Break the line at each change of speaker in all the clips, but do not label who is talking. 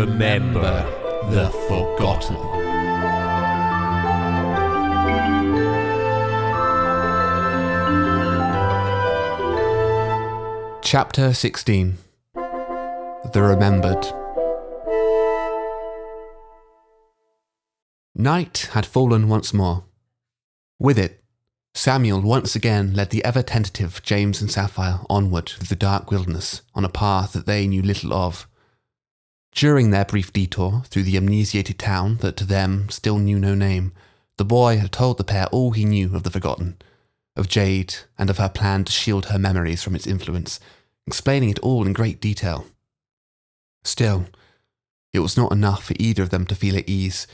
Remember the Forgotten.
Chapter 16. The Remembered. Night had fallen once more. With it, Samuel once again led the ever-tentative James and Sapphire onward through the dark wilderness on a path that they knew little of. During their brief detour through the amnesiated town that to them still knew no name, the boy had told the pair all he knew of the Forgotten, of Jade and of her plan to shield her memories from its influence, explaining it all in great detail. Still, it was not enough for either of them to feel at ease.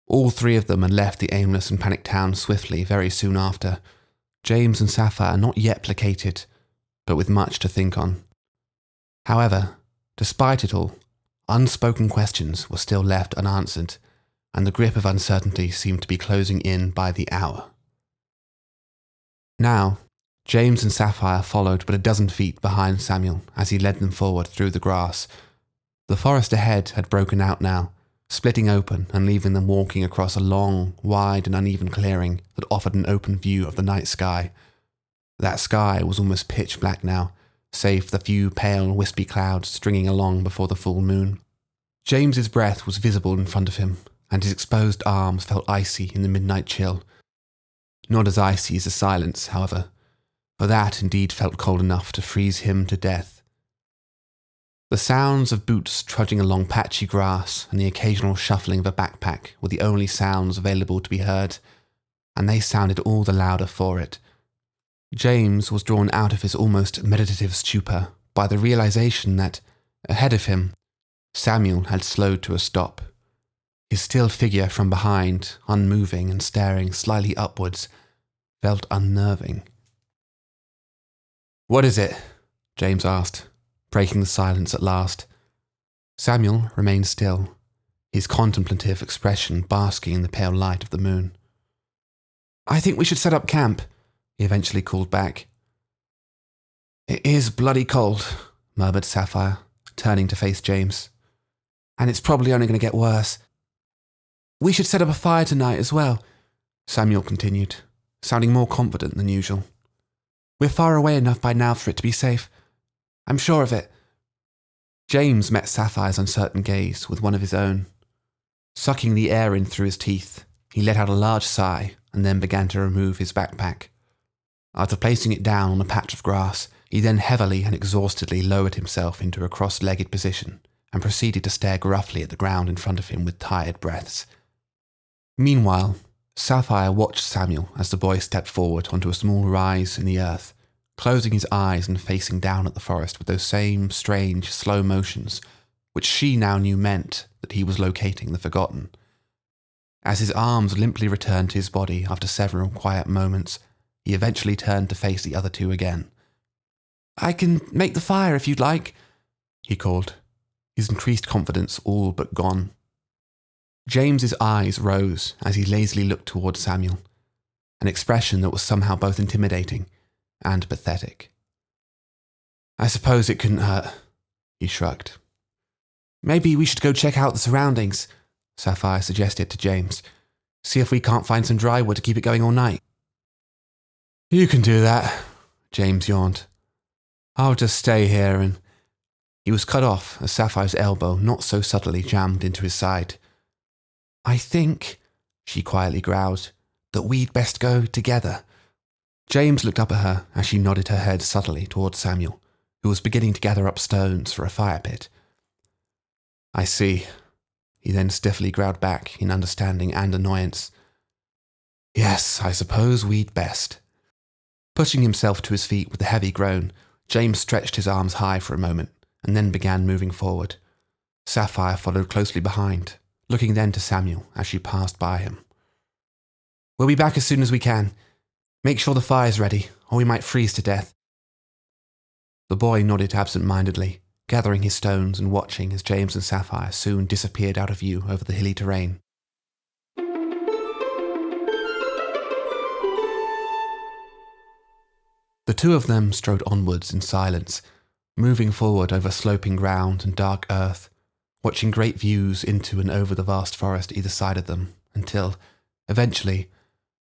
All three of them had left the aimless and panicked town swiftly very soon after, James and Sapphire not yet placated, but with much to think on. However, despite it all, unspoken questions were still left unanswered, and the grip of uncertainty seemed to be closing in by the hour. Now, James and Sapphire followed but a dozen feet behind Samuel as he led them forward through the grass. The forest ahead had broken out now, splitting open and leaving them walking across a long, wide and uneven clearing that offered an open view of the night sky. That sky was almost pitch black now, save for the few pale, wispy clouds stringing along before the full moon. James's breath was visible in front of him, and his exposed arms felt icy in the midnight chill. Not as icy as the silence, however, for that indeed felt cold enough to freeze him to death. The sounds of boots trudging along patchy grass and the occasional shuffling of a backpack were the only sounds available to be heard, and they sounded all the louder for it. James was drawn out of his almost meditative stupor by the realization that, ahead of him, Samuel had slowed to a stop. His still figure from behind, unmoving and staring slightly upwards, felt unnerving. "What is it?" James asked, breaking the silence at last. Samuel remained still, his contemplative expression basking in the pale light of the moon. "I think we should set up camp," he eventually called back. "It is bloody cold," murmured Sapphire, turning to face James. "And it's probably only going to get worse." "We should set up a fire tonight as well," Samuel continued, sounding more confident than usual. "We're far away enough by now for it to be safe. I'm sure of it." James met Sapphire's uncertain gaze with one of his own. Sucking the air in through his teeth, he let out a large sigh and then began to remove his backpack. After placing it down on a patch of grass, he then heavily and exhaustedly lowered himself into a cross-legged position and proceeded to stare gruffly at the ground in front of him with tired breaths. Meanwhile, Sapphire watched Samuel as the boy stepped forward onto a small rise in the earth, closing his eyes and facing down at the forest with those same strange, slow motions, which she now knew meant that he was locating the Forgotten. As his arms limply returned to his body after several quiet moments, he eventually turned to face the other two again. "I can make the fire if you'd like," he called, his increased confidence all but gone. James's eyes rose as he lazily looked towards Samuel, an expression that was somehow both intimidating and pathetic. "I suppose it couldn't hurt," he shrugged. "Maybe we should go check out the surroundings," Sapphire suggested to James. "See if we can't find some dry wood to keep it going all night." "You can do that," James yawned. "I'll just stay here and—" He was cut off as Sapphire's elbow not so subtly jammed into his side. "I think," she quietly growled, "that we'd best go together." James looked up at her as she nodded her head subtly towards Samuel, who was beginning to gather up stones for a fire pit. "I see," he then stiffly growled back in understanding and annoyance. "Yes, I suppose we'd best." Pushing himself to his feet with a heavy groan, James stretched his arms high for a moment and then began moving forward. Sapphire followed closely behind, looking then to Samuel as she passed by him. "We'll be back as soon as we can. Make sure the fire's ready, or we might freeze to death." The boy nodded absent-mindedly, gathering his stones and watching as James and Sapphire soon disappeared out of view over the hilly terrain. The two of them strode onwards in silence, moving forward over sloping ground and dark earth, watching great views into and over the vast forest either side of them, until, eventually,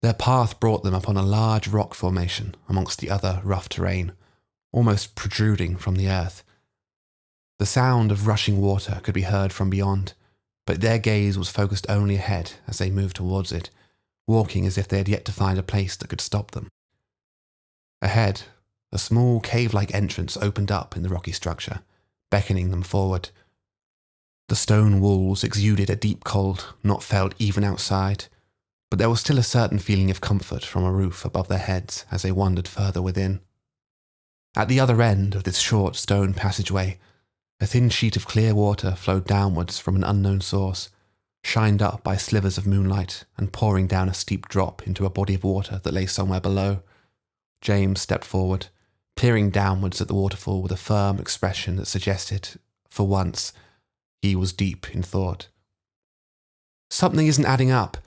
their path brought them upon a large rock formation amongst the other rough terrain, almost protruding from the earth. The sound of rushing water could be heard from beyond, but their gaze was focused only ahead as they moved towards it, walking as if they had yet to find a place that could stop them. Ahead, a small cave-like entrance opened up in the rocky structure, beckoning them forward. The stone walls exuded a deep cold not felt even outside, but there was still a certain feeling of comfort from a roof above their heads as they wandered further within. At the other end of this short stone passageway, a thin sheet of clear water flowed downwards from an unknown source, shined up by slivers of moonlight and pouring down a steep drop into a body of water that lay somewhere below. James stepped forward, peering downwards at the waterfall with a firm expression that suggested, for once, he was deep in thought. "Something isn't adding up,"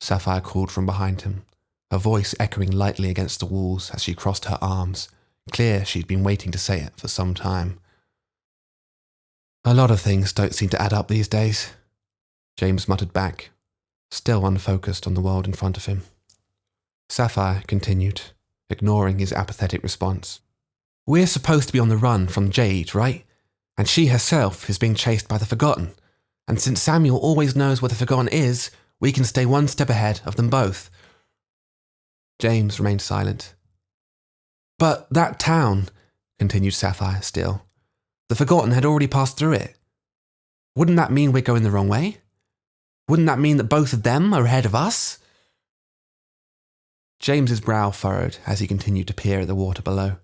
Sapphire called from behind him, her voice echoing lightly against the walls as she crossed her arms, clear she'd been waiting to say it for some time. "A lot of things don't seem to add up these days," James muttered back, still unfocused on the world in front of him. Sapphire continued, ignoring his apathetic response. "We're supposed to be on the run from Jade, right? And she herself is being chased by the Forgotten. And since Samuel always knows where the Forgotten is, we can stay one step ahead of them both." James remained silent. "But that town," continued Sapphire still, "the Forgotten had already passed through it. Wouldn't that mean we're going the wrong way? Wouldn't that mean that both of them are ahead of us?" James's brow furrowed as he continued to peer at the water below.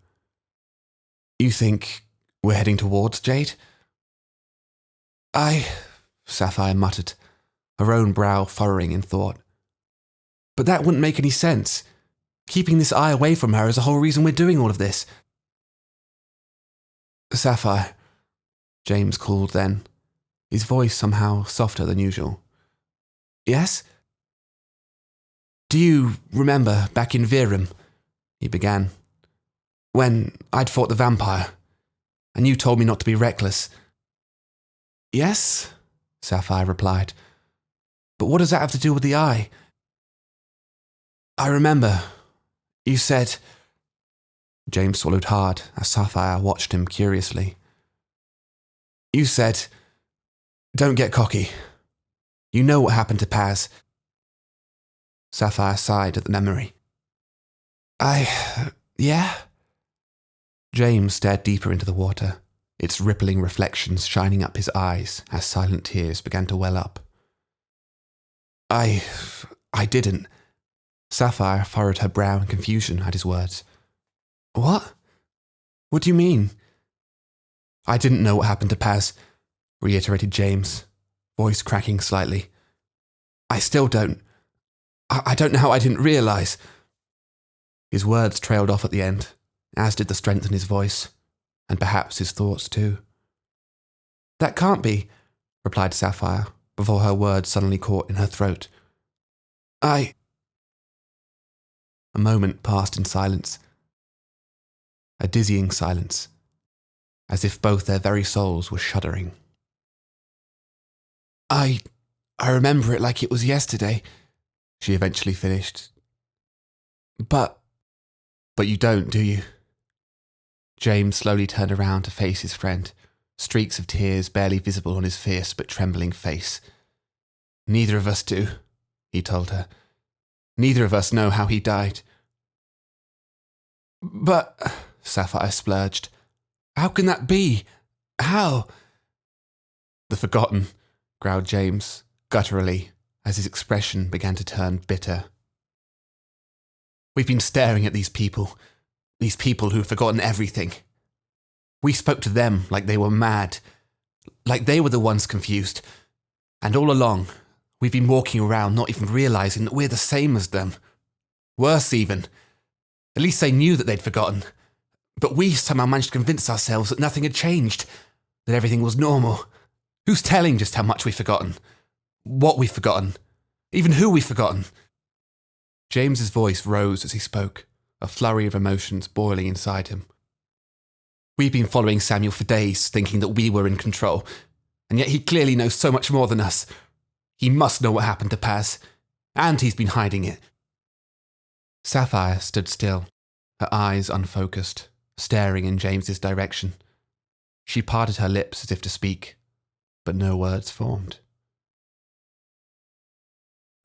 "You think we're heading towards Jade?" Sapphire muttered, her own brow furrowing in thought. "But that wouldn't make any sense. Keeping this eye away from her is the whole reason we're doing all of this." "Sapphire," James called then, his voice somehow softer than usual. "Yes?" "Do you remember back in Virum," he began, "when I'd fought the vampire, and you told me not to be reckless?" "Yes," Sapphire replied. "But what does that have to do with the eye?" "I remember. You said—" James swallowed hard as Sapphire watched him curiously. "You said, 'Don't get cocky. You know what happened to Paz.'" Sapphire sighed at the memory. Yeah?" James stared deeper into the water, its rippling reflections shining up his eyes as silent tears began to well up. I didn't." Sapphire furrowed her brow in confusion at his words. "What? What do you mean?" "I didn't know what happened to Paz," reiterated James, voice cracking slightly. "I still don't. I don't know how I didn't realize." His words trailed off at the end, as did the strength in his voice, and perhaps his thoughts too. "That can't be," replied Sapphire, before her words suddenly caught in her throat. A moment passed in silence. A dizzying silence, as if both their very souls were shuddering. I remember it like it was yesterday," she eventually finished. But you don't, do you?" James slowly turned around to face his friend, streaks of tears barely visible on his fierce but trembling face. "Neither of us do," he told her. "Neither of us know how he died." "But," Sapphire splurged, "how can that be? How?" "The Forgotten," growled James, gutturally, as his expression began to turn bitter. "We've been staring at these people who've forgotten everything. We spoke to them like they were mad, like they were the ones confused, and all along, we've been walking around not even realizing that we're the same as them. Worse even. At least they knew that they'd forgotten, but we somehow managed to convince ourselves that nothing had changed, that everything was normal. Who's telling just how much we've forgotten? What we've forgotten? Even who we've forgotten?" James's voice rose as he spoke, a flurry of emotions boiling inside him. "We've been following Samuel for days, thinking that we were in control, And yet he clearly knows so much more than us. He must know what happened to Paz. And he's been hiding it. Sapphire stood still, her eyes unfocused, staring in James's direction. She parted her lips as if to speak, but no words formed.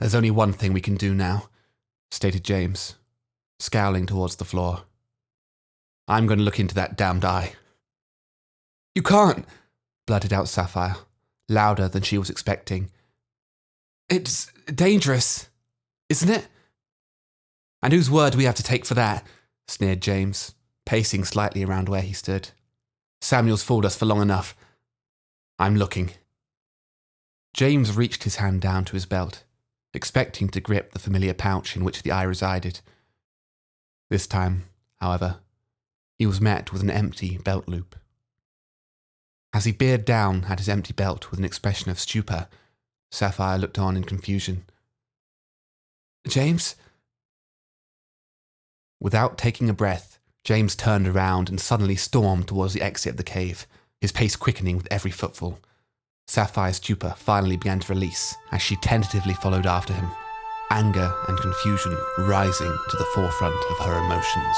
"There's only one thing we can do now," stated James, scowling towards the floor. "I'm going to look into that damned eye." "You can't," blurted out Sapphire, louder than she was expecting. "It's dangerous, isn't it?" "And whose word do we have to take for that?" sneered James, pacing slightly around where he stood. "Samuel's fooled us for long enough. I'm looking." James reached his hand down to his belt, expecting to grip the familiar pouch in which the eye resided. This time, however, he was met with an empty belt loop. As he peered down at his empty belt with an expression of stupor, Sapphire looked on in confusion. "James?" Without taking a breath, James turned around and suddenly stormed towards the exit of the cave, his pace quickening with every footfall. Sapphire's stupor finally began to release as she tentatively followed after him, anger and confusion rising to the forefront of her emotions.